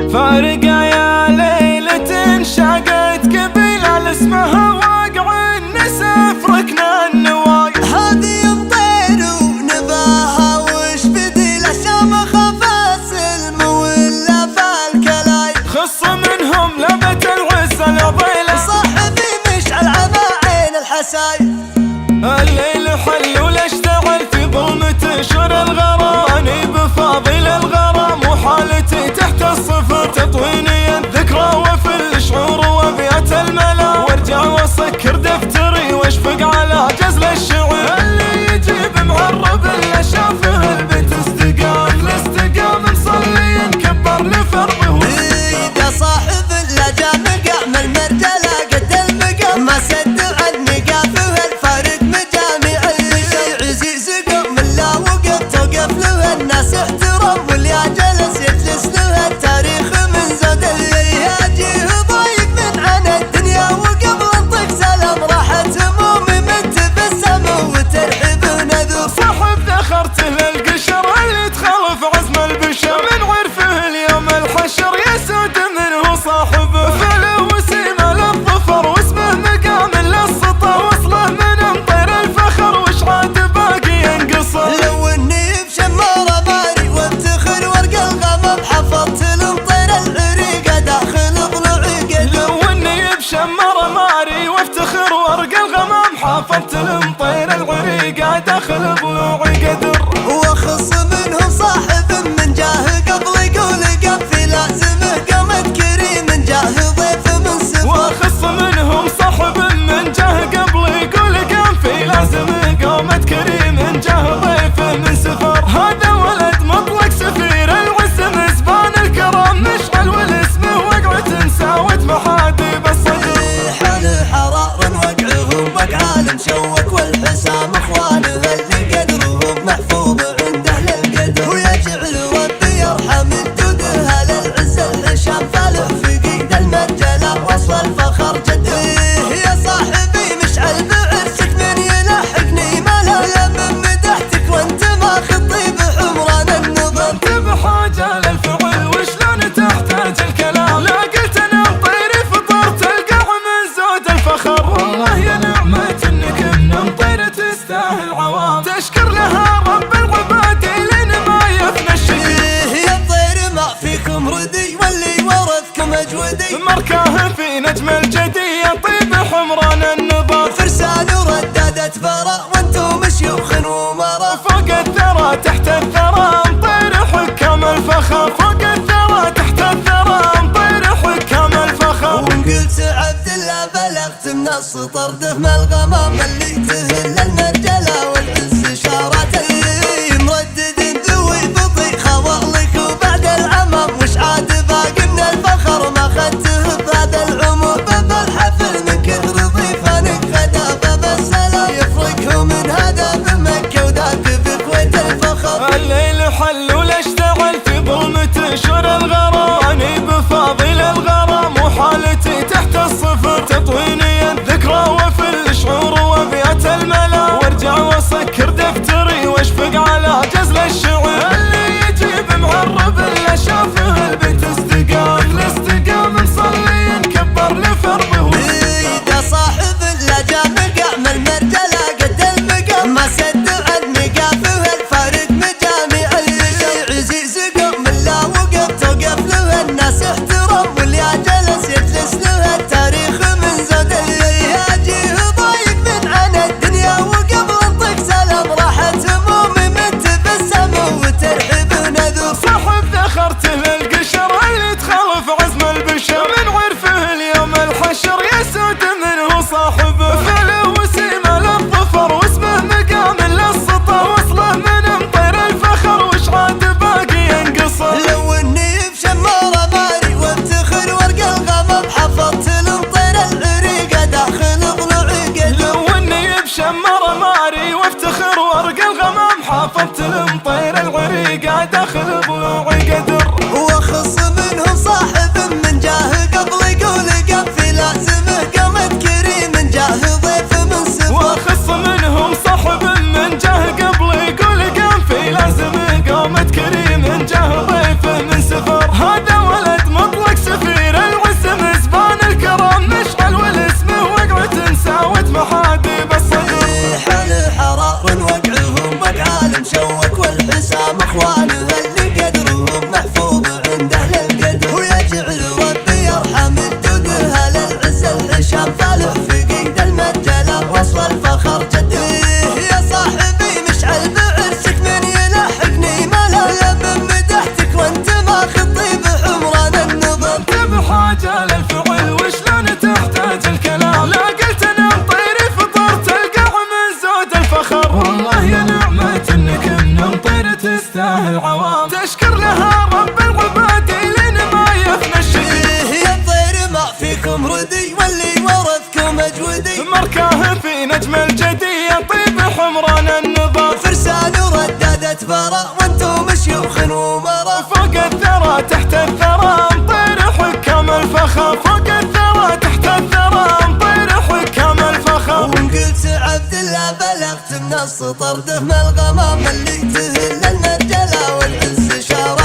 فارقة يا ليلة شاقت قبيلة اسمها واقع النسف ركنا النواقع. هذه الطير ونباها وش بديله شامخ فالسلم ولا فالكلاي. خص منهم لبت العز العضيلة صاحبي مشعل عين الحساي. الليل حل ولا اشتغل في ظلمة شر الغرام. اني بفاضل الغرام وحالتي تحت الصفر تطويني الذكرى وفي الشعور وابيات الملا. وارجع واسكر دفتري واشفق على جزل الشعر اللي يجيب معرب اللي شافه البيت استقام. الاستقام مصلي كبر لفرضه. اذا صاحب اللجا مقام من المرجله قد المقام ما سد عن نقافه الفارق مجامع الشيء عزيز قام لا وقف توقف له الناس احترام واللي جلس يجلس له التاريخ من زود اللي يجيه ضايق من عن الدنيا وقبل انطق سلام راحت همومي من تبسم وترحب نذور. صاحب ذخرته للقشر اللي تخالف عزم البشر من عرفه اليوم الحشر يسود منه صاحبه. فله وسيمه للظفر واسمه مقام للسطر وصله من مطير الفخر وش عاد باقي ينقصر. لو اني بشمارة ماري وافتخر ورق الغمام حفظت المطير العريقة داخل ضلوعي قدر. لو اني بشمر ماري وافتخر ورق الغمام حافظت المطير العريقة داخل ضلوعي قدر. واخص منهم صاحب من جاه قبل يقول قام في لازمه قامت كريم جاه ضيف من سفر. واخص منهم صاحب من جاه قبل يقول قام في لازمه قامت كريم جاه ضيف من سفر. هذا ولد مطلق سفير العز مسبان الكرم مشعل والاسم وقعة ساوت محاديب الصدر. حال حرار وقعهم وقع مشوك والحسام اخوانه اللي قدرهم محفوظ عنده للقدر. ويجعل ربي يرحم الدودها للعز الحشام فالح في قيد المرجله وصل الفخر جده. يا صاحبي مشعل بعرسك من يلحقني ملا لمن مدحتك وانت ماخذ طيب حمران النظر. انت بحاجة للفعل وشلون تحتاج الكلام. لا قلت انا مطيري فطرت القع من زود الفخر. والله يا نعمة انك من مطير تستاهل عوام تشكر لها رب العباد لين ما يفنى الشقي. يا الطير ما فيكم ردي واللي ورثكم اجودي. مركاه في نجم الجدي يطيب حمران النظر. فرسان رددت فرا وانتم شيوخ ومرا. فوق الثرى تحت الثرى مطير حكام الفخر. فوق الثرى تحت الثرى مطير حكام الفخر. وان قلت عبد الله بلغت من السطر دهم الغمام اللي تهل المرجله والعز شارات اللي مردد ذوي بطيء خوالك وبعد العمام وش عاد باقي من الفخر ما خدته بهذا العمر. باب الحفل من كثر ضيفانك غدا باب السلام يفرقه من هذا بمكه وذاك بكويت الفخر. الليل حل ولا اشتغل في ظلمة شر الغرام. اني بفاضل الغرام وحالتي تحت الصفر تطويني الذكرى وفي الشعور وابيات الملا. وارجع واسكر دفتري واشفق على جزل الشعر اللي يجيب معرب اللي شافه البيت استقام. الاستقام مصلي كبر لفرضه. اذا صاحب اللجا مقام المرجله قد المقام ما سد عن نقافه الفارق مجامع الشيء عزيز قام لا وقف توقف له الناس احترام واللي جلس يجلس له التاريخ من زود اللي يجيه ضايق من عن الدنيا وقبل انطق سلام راحت همومي من تبسم وترحب نذور. صاحب ذخرته للقشر اللي تخالف عزم البشر من عرفه اليوم الحشر يسود منه صاحبه. فله وسيمه للظفر واسمه مقام للسطر وصله من مطير الفخر وش عاد باقي ينقصر. لو اني بشمارة ماري ودي واللي ورثكم اجودي. مركاه في نجم الجدي يطيب حمران النظام، فرسان رددت فرا وانتم شيوخ ومرا. فوق الثرى تحت الثرى نطير حكام الفخر، فوق الثرى تحت الثرى نطير حكام الفخر. وان قلت عبد الله بلغت من السطر دهم الغمام اللي تهل المرجله والعز شارع.